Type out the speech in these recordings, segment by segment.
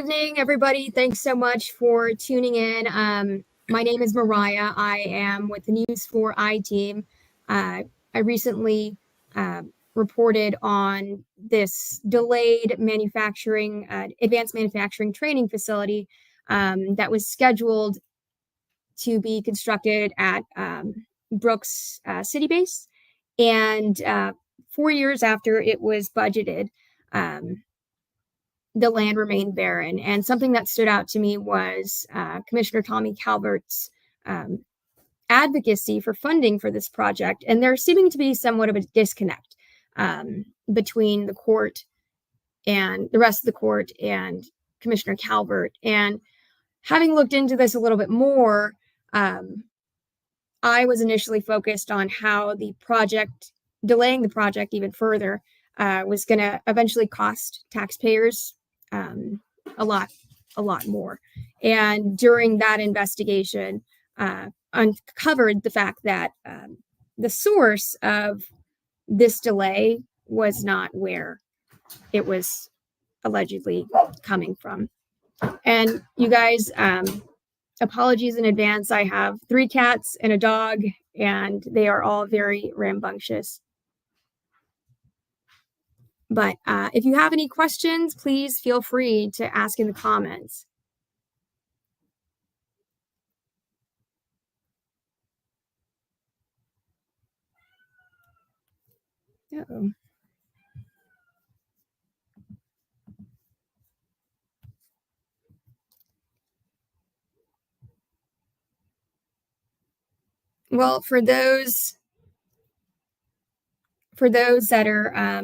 evening, everybody. Thanks so much for tuning in. My name is Mariah. I am with the News 4i team. I recently reported on this delayed manufacturing, advanced manufacturing training facility that was scheduled to be constructed at Brooks City Base. And 4 years after it was budgeted, the land remained barren. And something that stood out to me was Commissioner Tommy Calvert's advocacy for funding for this project. And there seeming to be somewhat of a disconnect between the court and the rest of the court and Commissioner Calvert. And having looked into this a little bit more, I was initially focused on how the project, delaying the project even further, was going to eventually cost taxpayers a lot more. And during that investigation, uncovered the fact that the source of this delay was not where it was allegedly coming from. And you guys, apologies in advance. I have 3 cats and a dog, and they are all very rambunctious. But if you have any questions, please feel free to ask in the comments. Uh-oh. Well, for those that are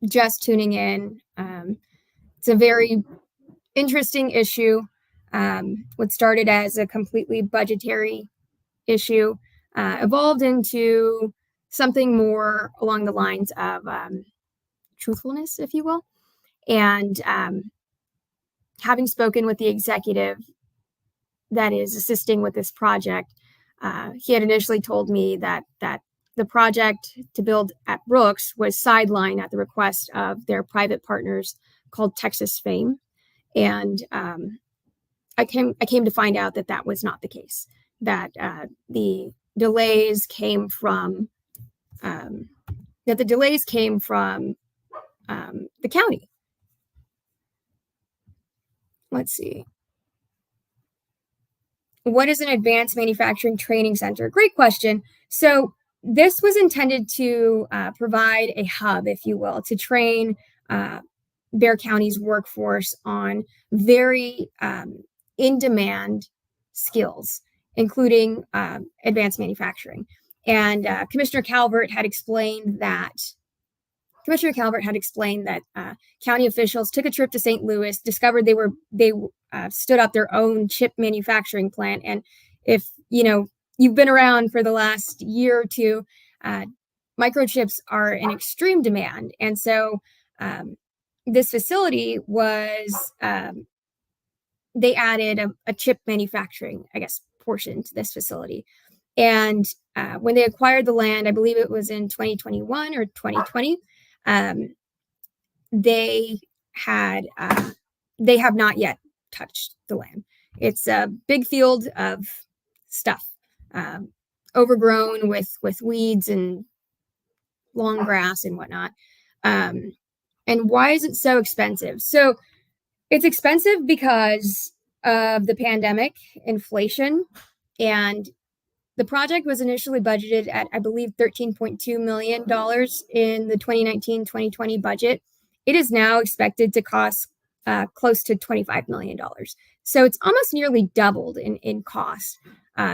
just tuning in, it's a very interesting issue. What started as a completely budgetary issue evolved into something more along the lines of truthfulness, if you will. And having spoken with the executive that is assisting with this project, he had initially told me that the project to build at Brooks was sidelined at the request of their private partners called Texas Fame. And I came to find out that that was not the case, that the delays came from the county. Let's see. What is an advanced manufacturing training center? Great question. So this was intended to provide a hub, if you will, to train Bexar County's workforce on very in-demand skills, including advanced manufacturing. And Commissioner Calvert had explained that county officials took a trip to St. Louis, discovered they stood up their own chip manufacturing plant. And if you've been around for the last year or two, microchips are in extreme demand. And so this facility was, they added a chip manufacturing, portion to this facility. And when they acquired the land, I believe it was in 2021 or 2020, they have not yet touched the land. It's a big field of stuff, overgrown with weeds and long grass and whatnot. And why is it so expensive? So it's expensive because of the pandemic, inflation, and the project was initially budgeted at, I believe, $13.2 million in the 2019-2020 budget. It is now expected to cost close to $25 million. So it's almost nearly doubled in cost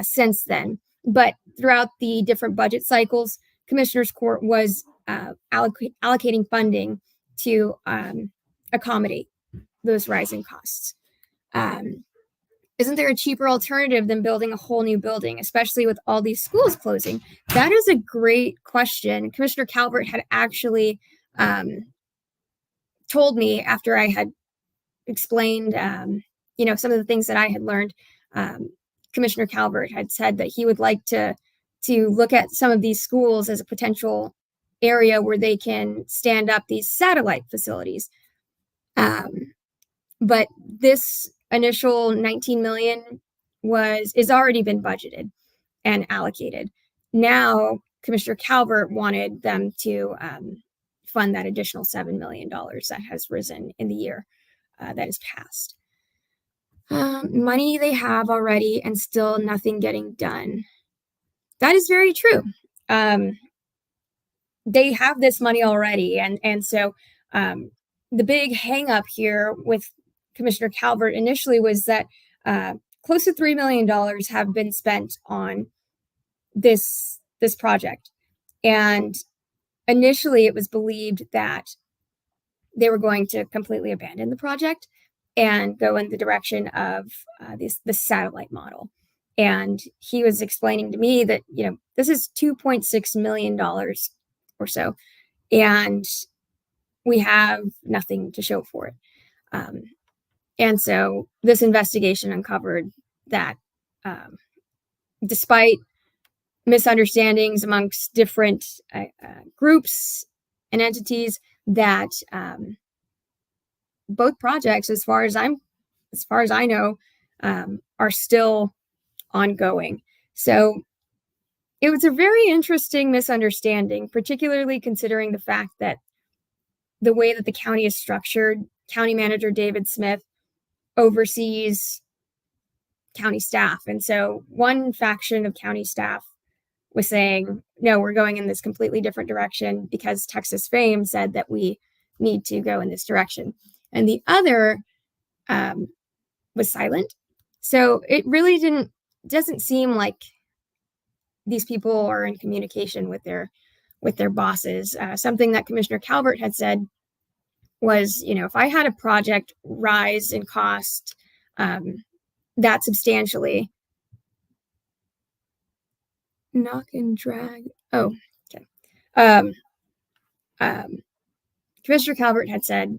since then. But throughout the different budget cycles, Commissioner's Court was allocating funding to accommodate those rising costs. Isn't there a cheaper alternative than building a whole new building, especially with all these schools closing? That is a great question. Commissioner Calvert had actually told me, after I had explained, some of the things that I had learned. Commissioner Calvert had said that he would like to look at some of these schools as a potential area where they can stand up these satellite facilities. But this initial 19 million is already been budgeted and allocated. Now, Commissioner Calvert wanted them to fund that additional $7 million that has risen in the year that has passed. Money they have already and still nothing getting done. That is very true. They have this money already. And so the big hang up here with Commissioner Calvert initially was that close to $3 million have been spent on this project. And initially it was believed that they were going to completely abandon the project and go in the direction of the satellite model. And he was explaining to me that, this is $2.6 million or so, and we have nothing to show for it. And so this investigation uncovered that despite misunderstandings amongst different groups and entities, that both projects, as far as I know, are still ongoing. So it was a very interesting misunderstanding, particularly considering the fact that the way that the county is structured, County Manager David Smith oversees county staff. And so one faction of county staff was saying, no, we're going in this completely different direction because Texas Fame said that we need to go in this direction. And the other was silent. So it really doesn't seem like these people are in communication with their bosses. Something that Commissioner Calvert had said was, if I had a project rise in cost that substantially, knock and drag. Oh, okay. Commissioner Calvert had said,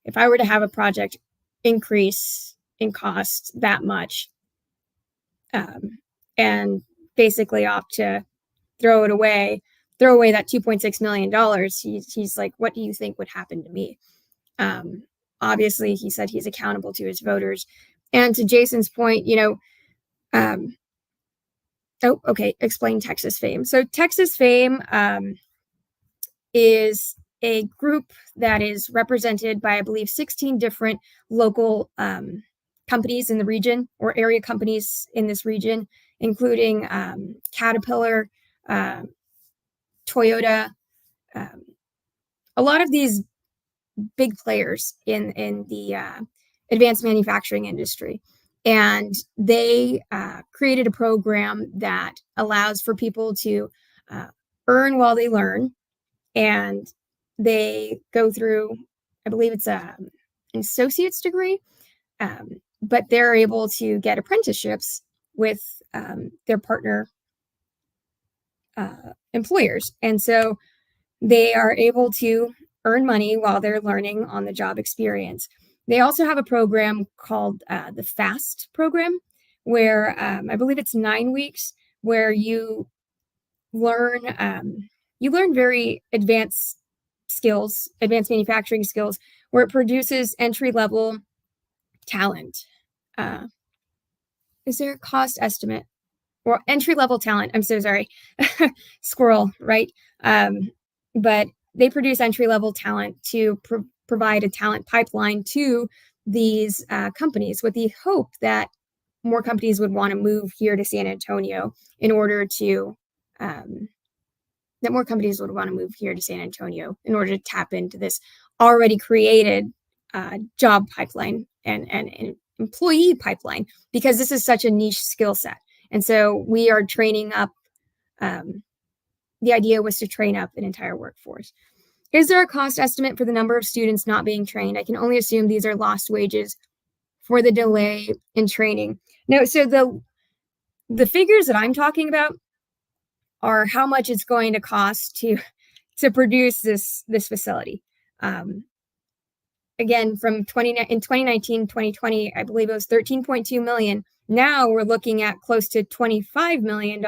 if I were to have a project increase in cost that much, and basically opt to throw away that $2.6 million, he's like, what do you think would happen to me? Obviously, he said he's accountable to his voters. And to Jason's point, explain Texas Fame. So Texas Fame is a group that is represented by, I believe, 16 different local companies in the region, or area companies in this region, including Caterpillar, Toyota, a lot of these big players in the advanced manufacturing industry. And they created a program that allows for people to earn while they learn. And they go through, I believe it's an associate's degree, but they're able to get apprenticeships with their partner employers. And so they are able to earn money while they're learning on the job experience. They also have a program called the FAST program, where I believe it's 9 weeks, where you learn very advanced skills, advanced manufacturing skills, where it produces entry-level talent. Is there a cost estimate? Or entry-level talent. I'm so sorry. Squirrel, right? But they produce entry-level talent to provide a talent pipeline to these companies, with the hope that more companies would want to move here to San Antonio in order to tap into this already created job pipeline and employee pipeline, because this is such a niche skill set. And so we are training up. The idea was to train up an entire workforce. Is there a cost estimate for the number of students not being trained? I can only assume these are lost wages for the delay in training. No, so the figures that I'm talking about are how much it's going to cost to produce this facility. Again, in 2019, 2020, I believe it was 13.2 million. Now we're looking at close to $25 million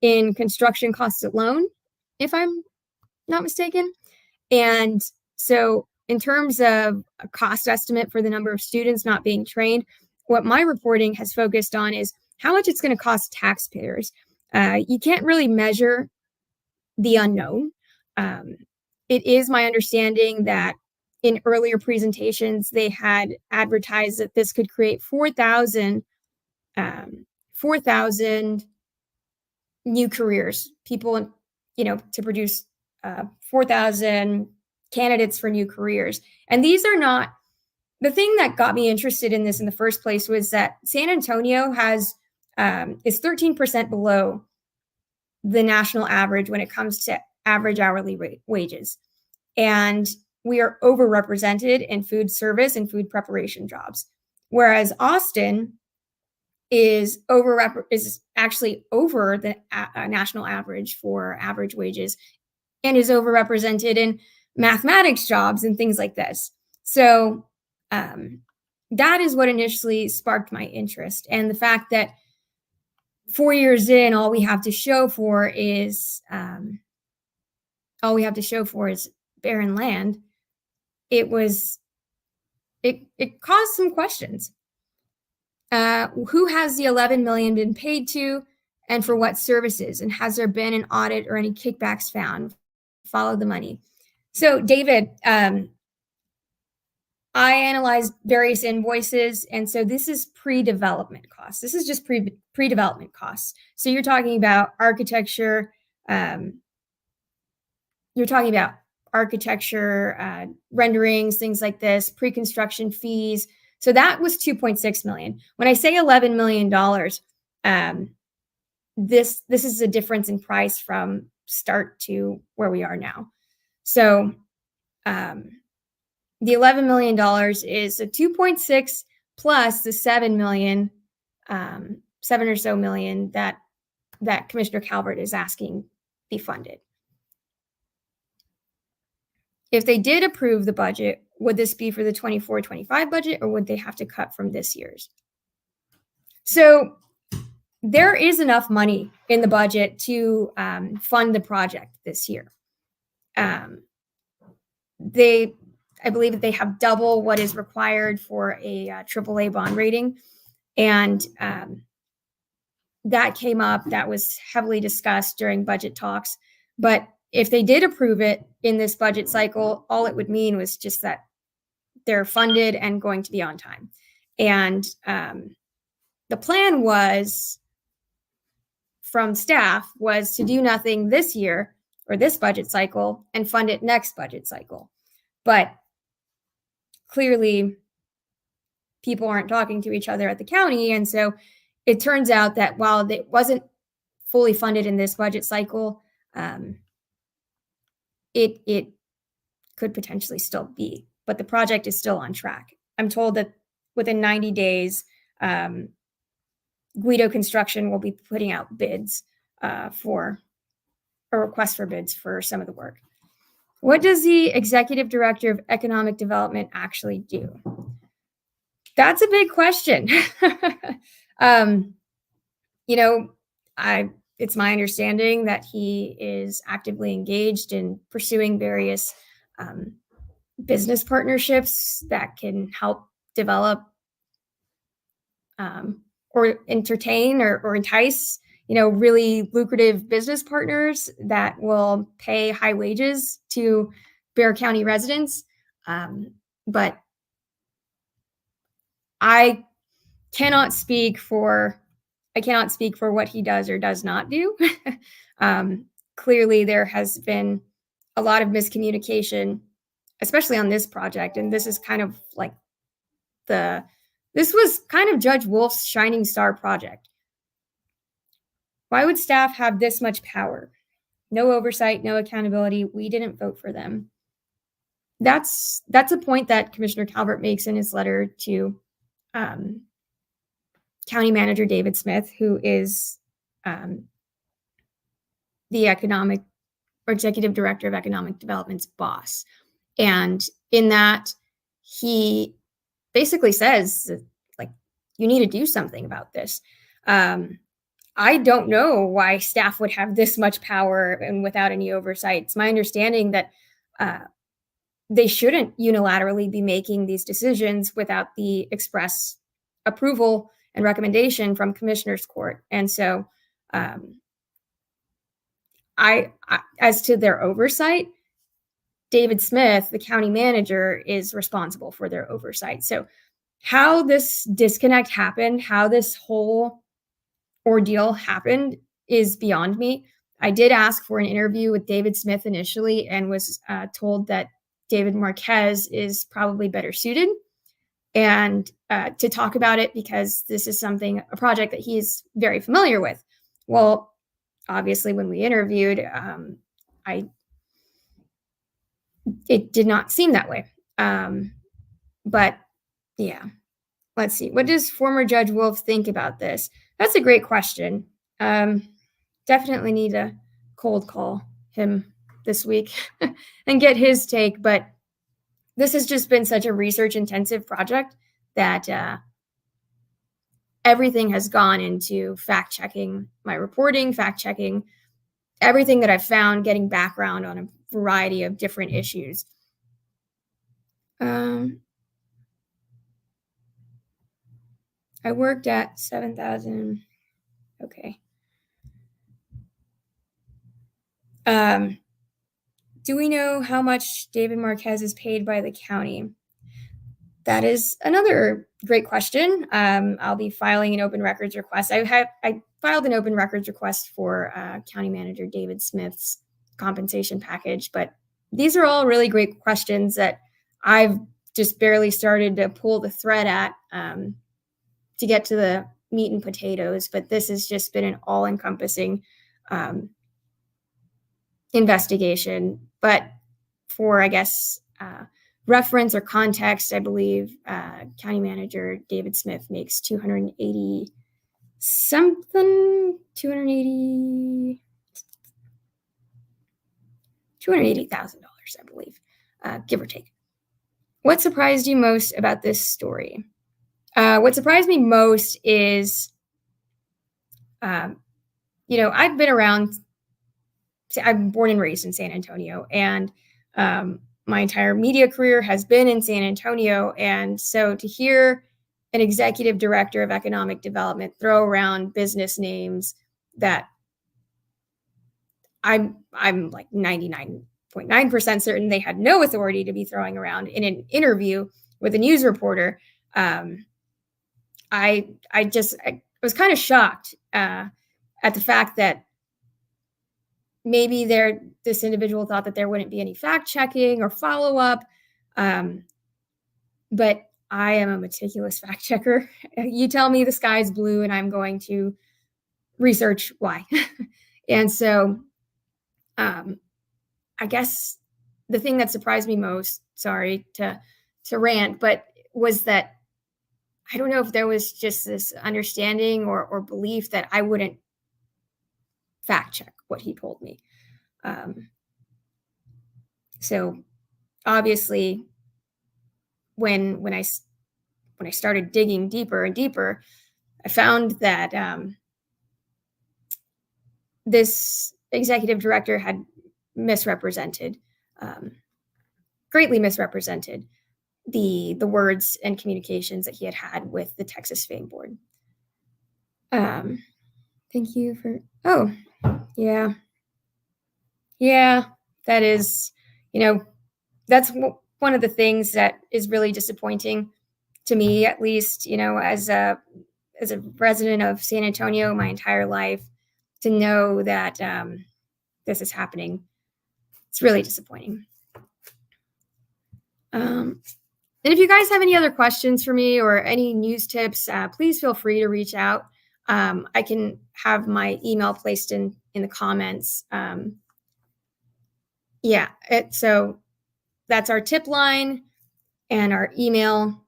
in construction costs alone, if I'm not mistaken. And so in terms of a cost estimate for the number of students not being trained, what my reporting has focused on is how much it's going to cost taxpayers. You can't really measure the unknown. It is my understanding that in earlier presentations, they had advertised that this could create 4,000 new careers, people, to produce 4,000 candidates for new careers. And these are not, the thing that got me interested in this in the first place was that San Antonio is 13% below the national average when it comes to average hourly wages. And we are overrepresented in food service and food preparation jobs. Whereas Austin is actually over the national average for average wages and is overrepresented in mathematics jobs and things like this. So that is what initially sparked my interest. And the fact that 4 years in, all we have to show for is barren land. It caused some questions. Who has the $11 million been paid to, and for what services? And has there been an audit or any kickbacks found? Follow the money. So, David, I analyzed various invoices, and so this is pre-development costs. This is just pre-development costs. So you're talking about architecture. Renderings, things like this, pre-construction fees. So that was $2.6 million. When I say $11 million, this is a difference in price from start to where we are now. So the $11 million is a 2.6 plus the 7 or so million that Commissioner Calvert is asking be funded. If they did approve the budget, would this be for the 24-25 budget, or would they have to cut from this year's? So there is enough money in the budget to fund the project this year. I believe that they have double what is required for a AAA bond rating. And that came up, that was heavily discussed during budget talks. But if they did approve it in this budget cycle, all it would mean was just that they're funded and going to be on time. And the plan was, from staff, was to do nothing this year or this budget cycle and fund it next budget cycle. But clearly, people aren't talking to each other at the county. And so it turns out that while it wasn't fully funded in this budget cycle, it could potentially still be, but the project is still on track. I'm told that within 90 days, Guido Construction will be putting out bids for a request for bids for some of the work. What does the Executive Director of Economic Development actually do? That's a big question. It's my understanding that he is actively engaged in pursuing various business partnerships that can help develop or entertain or entice, really lucrative business partners that will pay high wages to Bexar County residents. But I cannot speak for what he does or does not do. Clearly, there has been a lot of miscommunication, especially on this project. And this is kind of like this was kind of Judge Wolf's shining star project. Why would staff have this much power? No oversight, no accountability. We didn't vote for them. That's a point that Commissioner Calvert makes in his letter to County Manager David Smith, who is the Executive Director of Economic Development's boss. And in that, he basically says, you need to do something about this. I don't know why staff would have this much power and without any oversight. It's my understanding that they shouldn't unilaterally be making these decisions without the express approval and recommendation from Commissioner's Court. And so as to their oversight, David Smith, the county manager, is responsible for their oversight. So how this disconnect happened, how this whole ordeal happened is beyond me. I did ask for an interview with David Smith initially and was told that David Marquez is probably better suited and to talk about it because this is a project that he's very familiar with. Well, obviously, when we interviewed, it did not seem that way. But yeah, let's see. What does former Judge Wolf think about this? That's a great question. Definitely need to cold call him this week and get his take. But this has just been such a research intensive project that everything has gone into fact checking my reporting, fact checking everything that I've found, getting background on a variety of different issues. I worked at 7,000. Okay. Do we know how much David Marquez is paid by the county? That is another great question. I'll be filing an open records request. I filed an open records request for County Manager David Smith's compensation package, but these are all really great questions that I've just barely started to pull the thread at to get to the meat and potatoes. But this has just been an all-encompassing investigation. But for, I guess, reference or context, I believe County Manager David Smith makes $280,000, I believe, give or take. What surprised you most about this story? What surprised me most is, I've been around. I'm born and raised in San Antonio, and my entire media career has been in San Antonio. And so to hear an executive director of economic development throw around business names that I'm like 99.9% certain they had no authority to be throwing around in an interview with a news reporter, I was kind of shocked at the fact that maybe this individual thought that there wouldn't be any fact checking or follow up. But I am a meticulous fact checker. You tell me the sky's blue and I'm going to research why. And so I guess the thing that surprised me most, sorry to rant, but was that I don't know if there was just this understanding or belief that I wouldn't fact check what he told me. So obviously when I started digging deeper and deeper, I found that this executive director had greatly misrepresented the words and communications that he had with the Texas Fame Board. Thank you for, yeah, that is, that's one of the things that is really disappointing to me, at least, as a resident of San Antonio my entire life, to know that this is happening. It's really disappointing. And if you guys have any other questions for me or any news tips, please feel free to reach out. I can have my email placed in the comments. So that's our tip line and our email.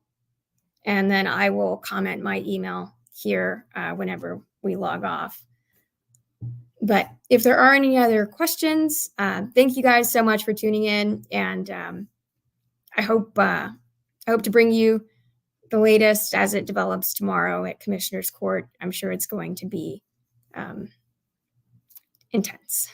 And then I will comment my email here whenever we log off. But if there are any other questions, thank you guys so much for tuning in. And I hope to bring you the latest as it develops tomorrow at Commissioner's Court. I'm sure it's going to be intense.